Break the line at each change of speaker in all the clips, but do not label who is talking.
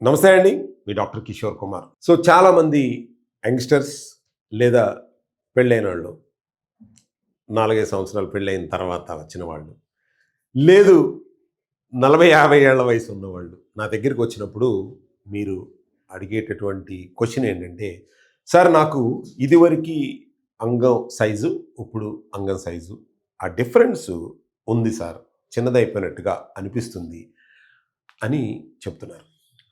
నమస్తే అండి. మీ doctor Kishore Kumar. So చాలామంది యంగ్‌స్టర్స్ లేదా పెళ్ళైనోళ్ళు 4, 5 సంవత్సరాలు పెళ్ళైన తర్వాత వచ్చిన వాళ్ళు, లేదు 40, 50 ఏళ్ల వయసు ఉన్నవాళ్ళు నా దగ్గరికి వచ్చినప్పుడు మీరు అడిగేటటువంటి క్వెషన్ ఏంటంటే, "సార్ నాకు ఇదివరకి అంగం సైజు, ఇప్పుడు అంగం సైజు ఆ డిఫరెన్సు ఉంది సార్. చిన్నదైపోయినట్టుగా అనిపిస్తుంది" అని చెప్తున్నారు.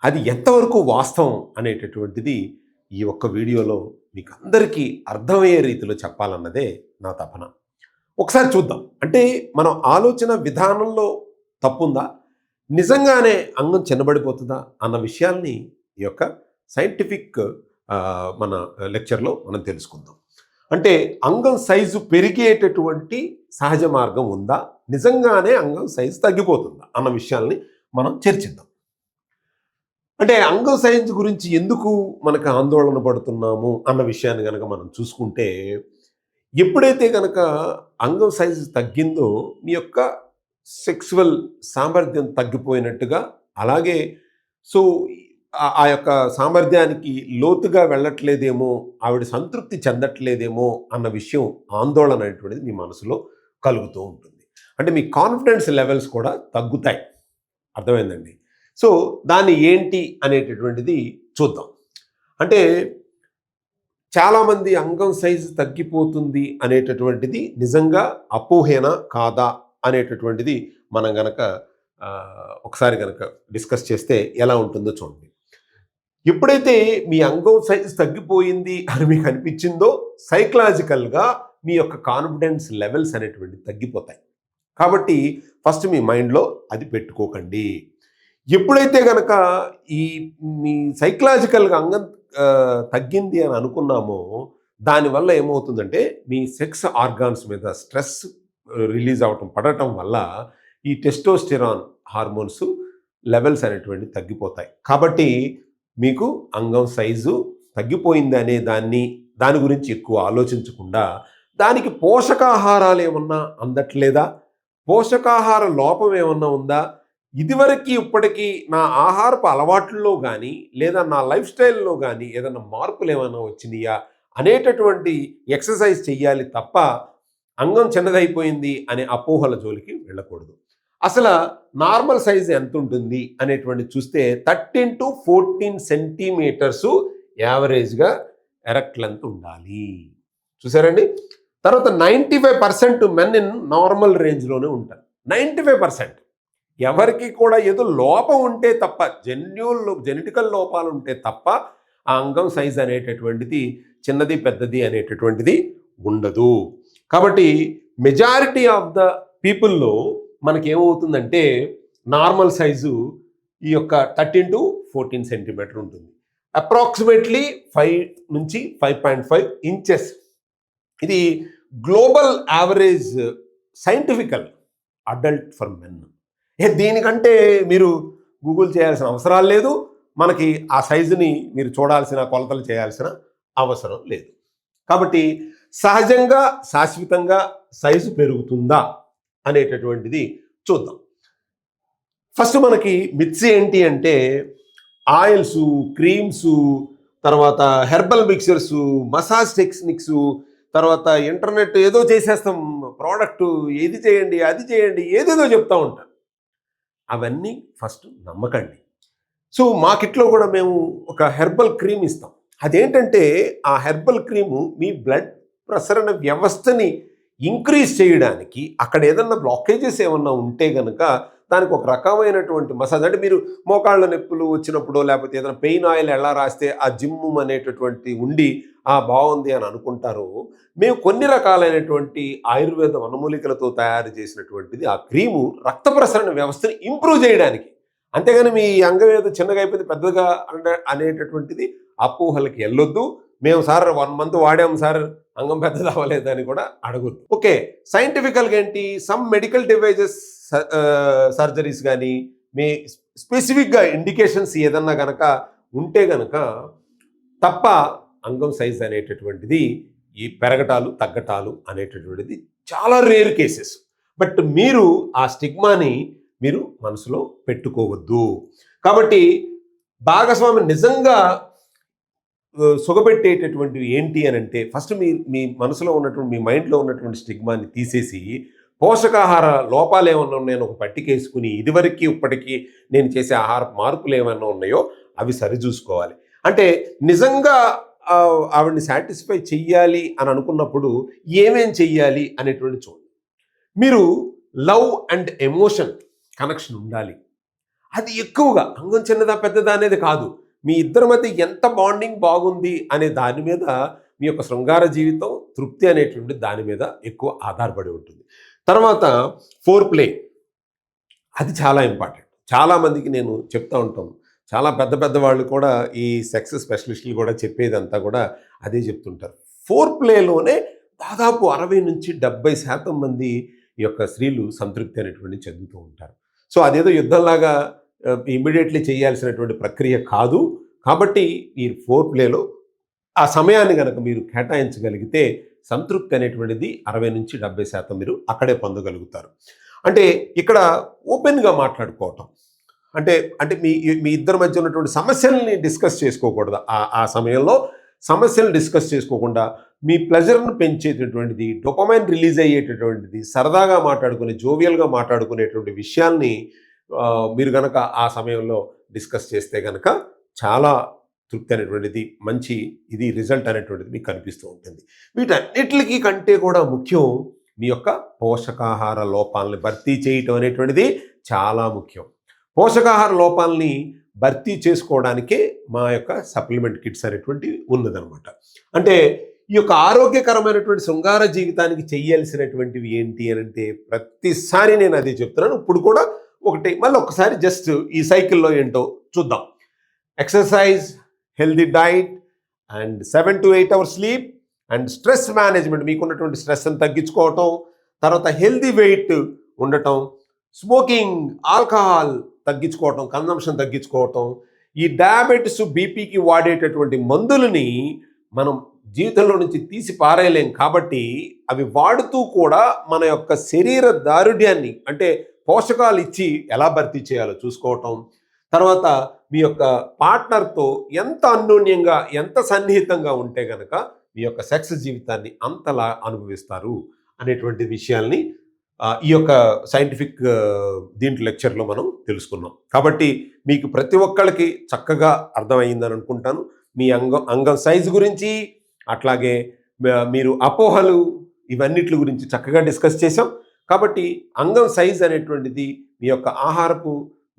అది ఎంతవరకు వాస్తవం అనేటటువంటిది ఈ ఒక్క వీడియోలో మీకు అందరికీ అర్థమయ్యే రీతిలో చెప్పాలన్నదే నా తపన. ఒకసారి చూద్దాం. అంటే మనం ఆలోచన విధానంలో తప్పుందా? నిజంగానే అంగం చిన్నబడిపోతుందా? అన్న విషయాల్ని ఈ యొక్క సైంటిఫిక్ మన లెక్చర్‌లో మనం తెలుసుకుందాం. అంటే అంగం సైజు పెరిగేటటువంటి సహజ మార్గం ఉందా? నిజంగానే అంగం సైజు తగ్గిపోతుందా? అన్న విషయాల్ని మనం చర్చిద్దాం. అంటే అంగం సైజ్ గురించి ఎందుకు మనకు ఆందోళన పడుతున్నాము అన్న విషయాన్ని గనక మనం చూసుకుంటే, ఎప్పుడైతే గనక అంగం సైజ్ తగ్గిందో మీ యొక్క సెక్సువల్ సామర్థ్యం తగ్గిపోయినట్టుగా, అలాగే సో ఆ యొక్క సామర్థ్యానికి లోతుగా వెళ్ళట్లేదేమో, ఆవిడ సంతృప్తి చెందట్లేదేమో అన్న విషయం ఆందోళన అనేటువంటిది మీ మనసులో కలుగుతూ ఉంటుంది. అంటే మీ కాన్ఫిడెన్స్ లెవెల్స్ కూడా తగ్గుతాయి. అర్థమైందండి. సో దాన్ని ఏంటి అనేటటువంటిది చూద్దాం. అంటే చాలామంది అంగం సైజు తగ్గిపోతుంది అనేటటువంటిది నిజంగా అపోహేనా కాదా అనేటటువంటిది మనం గనక ఒకసారి గనక డిస్కస్ చేస్తే ఎలా ఉంటుందో చూడండి. ఎప్పుడైతే మీ అంగం సైజు తగ్గిపోయింది అని మీకు అనిపించిందో, సైకలాజికల్గా మీ యొక్క కాన్ఫిడెన్స్ లెవెల్స్ అనేటువంటివి తగ్గిపోతాయి. కాబట్టి ఫస్ట్ మీ మైండ్లో అది పెట్టుకోకండి. ఎప్పుడైతే గనక ఈ మీ సైకలాజికల్‌గా అంగం తగ్గింది అని అనుకున్నామో, దానివల్ల ఏమవుతుందంటే మీ సెక్స్ ఆర్గాన్స్ మీద స్ట్రెస్ రిలీజ్ అవ్వటం పడటం వల్ల ఈ టెస్టోస్టెరాన్ హార్మోన్స్ లెవెల్స్ అనేటువంటివి తగ్గిపోతాయి. కాబట్టి మీకు అంగం సైజు తగ్గిపోయింది అనే దాని గురించి ఎక్కువ ఆలోచించకుండా, దానికి పోషకాహారాలు ఏమన్నా అందట్లేదా? పోషకాహార లోపం ఏమన్నా ఉందా? ఇదివరకి ఇప్పటికీ నా ఆహారపు అలవాట్లలో గానీ, లేదా నా లైఫ్ స్టైల్‌లో గానీ ఏదన్నా మార్పులేమన్నా వచ్చినియా? అనేటటువంటి ఎక్సర్సైజ్ చెయ్యాలి తప్ప, అంగం చిన్నదైపోయింది అనే అపోహల జోలికి వెళ్ళకూడదు. అసల నార్మల్ సైజ్ ఎంతుంటుంది అనేటువంటిది చూస్తే 13-14 సెంటీమీటర్సు యావరేజ్‌గా ఎరెక్ట్ లెంత్ ఉండాలి. చూసారండి? తర్వాత 95% మెన్ ఇన్ నార్మల్ రేంజ్‌లోనే ఉంటారు. 95% ఎవరికి కూడా ఏదో లోపం ఉంటే తప్ప, జెనెటికల్ లోపాలు ఉంటే తప్ప ఆ అంగం సైజ్ అనేటటువంటిది చిన్నది పెద్దది అనేటటువంటిది ఉండదు. కాబట్టి మెజారిటీ ఆఫ్ ద పీపుల్లో మనకేమవుతుందంటే నార్మల్ సైజు ఈ యొక్క 13-14 సెంటీమీటర్ ఉంటుంది. Approximately 5-5.5 inches. ఇది global average scientifical adult for men. దీనికంటే మీరు గూగుల్ చేయాల్సిన అవసరాలు లేదు. మనకి ఆ సైజుని మీరు చూడాల్సిన, కొలతలు చేయాల్సిన అవసరం లేదు. కాబట్టి సహజంగా శాశ్వతంగా సైజు పెరుగుతుందా అనేటటువంటిది చూద్దాం. ఫస్ట్ మనకి మిత్స్ ఏంటి అంటే ఆయిల్సు, క్రీమ్సు, తర్వాత హెర్బల్ మిక్చర్సు, మసాజ్ టెక్నిక్సు, తర్వాత ఇంటర్నెట్ ఏదో చేసేస్తాం, ప్రోడక్టు ఇది చేయండి, అది చేయండి, ఏదేదో చెప్తా ఉంటారు. అవన్నీ ఫస్ట్ నమ్మకండి. సో మా కిట్‌లో కూడా మేము ఒక హెర్బల్ క్రీమ్ ఇస్తాం. అదేంటంటే ఆ హెర్బల్ క్రీము మీ బ్లడ్ ప్రసరణ వ్యవస్థని ఇంక్రీజ్ చేయడానికి, అక్కడ ఏదన్నా బ్లాకేజెస్ ఏమన్నా ఉంటే గనక దానికి ఒక రకమైనటువంటి మసాజ్, అంటే మీరు మోకాళ్ళ నొప్పులు వచ్చినప్పుడో, లేకపోతే ఏదైనా పెయిన్ ఆయిల్ ఎలా రాస్తే ఆ జిమ్ అనేటటువంటి ఉండి బాగుంది అని అనుకుంటారో, మేము కొన్ని రకాలైనటువంటి ఆయుర్వేద వనమూలికలతో తయారు చేసినటువంటిది ఆ క్రీము రక్త ప్రసరణ వ్యవస్థని ఇంప్రూవ్ చేయడానికి. అంతేగాని మీ అంగం ఏదో చిన్నగా అయిపోయింది పెద్దగా అనేటటువంటిది అపోహలకి వెళ్ళొద్దు. మేము సార్ 1 మంత్ వాడాము సార్ అంగం పెద్దది అవ్వలేదని కూడా అడగొద్దు. ఓకే, సైంటిఫికల్గా ఏంటి, సమ్ మెడికల్ డివైజెస్ సర్జరీస్ కానీ, మీ స్పెసిఫిక్గా ఇండికేషన్స్ ఏదన్నా గనక ఉంటే గనక తప్ప అంగం సైజ్ అనేటటువంటిది ఈ పెరగటాలు తగ్గటాలు అనేటటువంటిది చాలా రేర్ కేసెస్. బట్ మీరు ఆ స్టిగ్మాని మీరు మనసులో పెట్టుకోవద్దు. కాబట్టి భాగస్వామి నిజంగా సుఖపెట్టేటటువంటివి ఏంటి అని అంటే ఫస్ట్ మీ మీ మనసులో ఉన్నటువంటి మీ మైండ్లో ఉన్నటువంటి స్టిగ్మాని తీసేసి పోషకాహార లోపాలు ఏమన్నా ఉన్నాయని ఒక పట్టికేసుకుని ఇదివరకు ఇప్పటికీ నేను చేసే ఆహార మార్పులు ఏమన్నా ఉన్నాయో అవి సరిచూసుకోవాలి. అంటే నిజంగా ఆవిడని సాటిస్ఫై చెయ్యాలి అని అనుకున్నప్పుడు ఏమేం చెయ్యాలి అనేటువంటి చూడండి. మీరు లవ్ అండ్ ఎమోషన్ కనెక్షన్ ఉండాలి. అది ఎక్కువగా అంగం చిన్నదా పెద్దదా అనేది కాదు. మీ ఇద్దరి మధ్య ఎంత బాండింగ్ బాగుంది అనే దాని మీద మీ యొక్క శృంగార జీవితం తృప్తి అనేటువంటి దాని మీద ఎక్కువ ఆధారపడి ఉంటుంది. తర్వాత ఫోర్ ప్లే అది చాలా ఇంపార్టెంట్. చాలామందికి నేను చెప్తూ ఉంటాను. చాలా పెద్ద పెద్ద వాళ్ళు కూడా ఈ సెక్స్ స్పెషలిస్టులు కూడా చెప్పేదంతా కూడా అదే చెప్తుంటారు. ఫోర్ ప్లేలోనే దాదాపు 60-70% మంది ఈ యొక్క స్త్రీలు సంతృప్తి అనేటువంటి చెందుతూ ఉంటారు. సో అదేదో యుద్ధంలాగా ఇమ్మీడియట్లీ చేయాల్సినటువంటి ప్రక్రియ కాదు. కాబట్టి ఈ ఫోర్ ప్లేలో ఆ సమయాన్ని కనుక మీరు కేటాయించగలిగితే సంతృప్తి అనేటువంటిది 60-70% మీరు అక్కడే పొందగలుగుతారు. అంటే ఇక్కడ ఓపెన్గా మాట్లాడుకోవటం అంటే అంటే మీ మీ ఇద్దరి మధ్య ఉన్నటువంటి సమస్యల్ని డిస్కస్ చేసుకోకూడదు. ఆ సమయంలో సమస్యలు డిస్కస్ చేసుకోకుండా మీ ప్లెజర్ను పెంచేటటువంటిది, డోపమైన్ రిలీజ్ అయ్యేటటువంటిది, సరదాగా మాట్లాడుకునే జోవియల్గా మాట్లాడుకునేటువంటి విషయాల్ని మీరు కనుక ఆ సమయంలో డిస్కస్ చేస్తే కనుక చాలా తృప్తి అనేటువంటిది మంచి ఇది రిజల్ట్ అనేటువంటిది మీకు కనిపిస్తూ ఉంటుంది. వీటన్నిటికీ కంటే కూడా ముఖ్యం మీ యొక్క పోషకాహార లోపాలని భర్తీ చేయటం అనేటువంటిది చాలా ముఖ్యం. పోషకాహార లోపాలని భర్తీ చేసుకోవడానికే మా యొక్క సప్లిమెంట్ కిట్స్ అనేటువంటివి ఉన్నదనమాట. అంటే ఈ యొక్క ఆరోగ్యకరమైనటువంటి శృంగార జీవితానికి చేయాల్సినటువంటివి ఏంటి అని అంటే ప్రతిసారి నేను అదే చెప్తున్నాను. ఇప్పుడు కూడా మళ్ళీ ఒకసారి జస్ట్ ఈ సైకిల్లో ఏంటో చూద్దాం. Exercise, healthy diet and 7 to 8 hours sleep and stress management, మీకున్నటువంటి స్ట్రెస్ని తగ్గించుకోవటం, తర్వాత హెల్దీ వెయిట్ ఉండటం, స్మోకింగ్, ఆల్కహాల్ తగ్గించుకోవటం, కన్జంప్షన్ తగ్గించుకోవటం, ఈ డయాబెటిస్ బీపీకి వాడేటటువంటి మందులని మనం జీవితంలో నుంచి తీసి పారేయలేం. కాబట్టి అవి వాడుతూ కూడా మన యొక్క శరీర దారుఢ్యాన్ని అంటే పోషకాలు ఇచ్చి ఎలా భర్తీ చేయాలో చూసుకోవటం, తర్వాత మీ యొక్క పార్ట్నర్తో ఎంత అన్యోన్యంగా ఎంత సన్నిహితంగా ఉంటే కనుక మీ యొక్క సెక్స్ జీవితాన్ని అంతలా అనుభవిస్తారు అనేటువంటి విషయాల్ని ఈ యొక్క సైంటిఫిక్ దీంట్లో లెక్చర్లో మనం తెలుసుకున్నాం. కాబట్టి మీకు ప్రతి ఒక్కళ్ళకి చక్కగా అర్థమైందని అనుకుంటాను. మీ అంగం సైజు గురించి, అట్లాగే మీరు అపోహలు ఇవన్నిటి గురించి చక్కగా డిస్కస్ చేసాం. కాబట్టి అంగం సైజ్ అనేటువంటిది మీ యొక్క ఆహారపు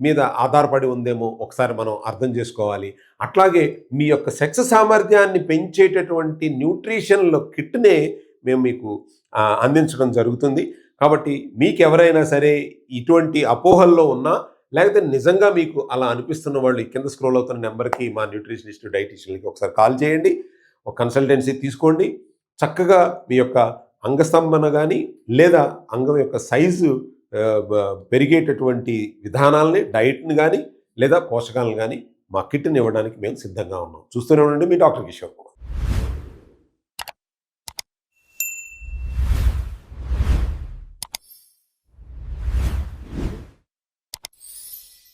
మీద ఆధారపడి ఉందేమో ఒకసారి మనం అర్థం చేసుకోవాలి. అట్లాగే మీ యొక్క సెక్స్ సామర్థ్యాన్ని పెంచేటటువంటి న్యూట్రిషన్లో కిట్నే మేము మీకు అందించడం జరుగుతుంది. కాబట్టి మీకు ఎవరైనా సరే ఇటువంటి అపోహల్లో ఉన్నా, లేకపోతే నిజంగా మీకు అలా అనిపిస్తున్న వాళ్ళు కింద స్క్రోల్ అవుతున్న నెంబర్కి మా న్యూట్రిషనిస్ట్ డైటీషియన్కి ఒకసారి కాల్ చేయండి, ఒక కన్సల్టెన్సీ తీసుకోండి. చక్కగా మీ యొక్క అంగస్తంభన కానీ లేదా అంగం యొక్క సైజు పెరిగేటటువంటి విధానాలని, డైట్ని కానీ లేదా పోషకాలను కానీ మా కిట్ని ఇవ్వడానికి మేము సిద్ధంగా ఉన్నాం. చూస్తూనే ఉండండి మీ డాక్టర్ కిషోర్ కుమార్.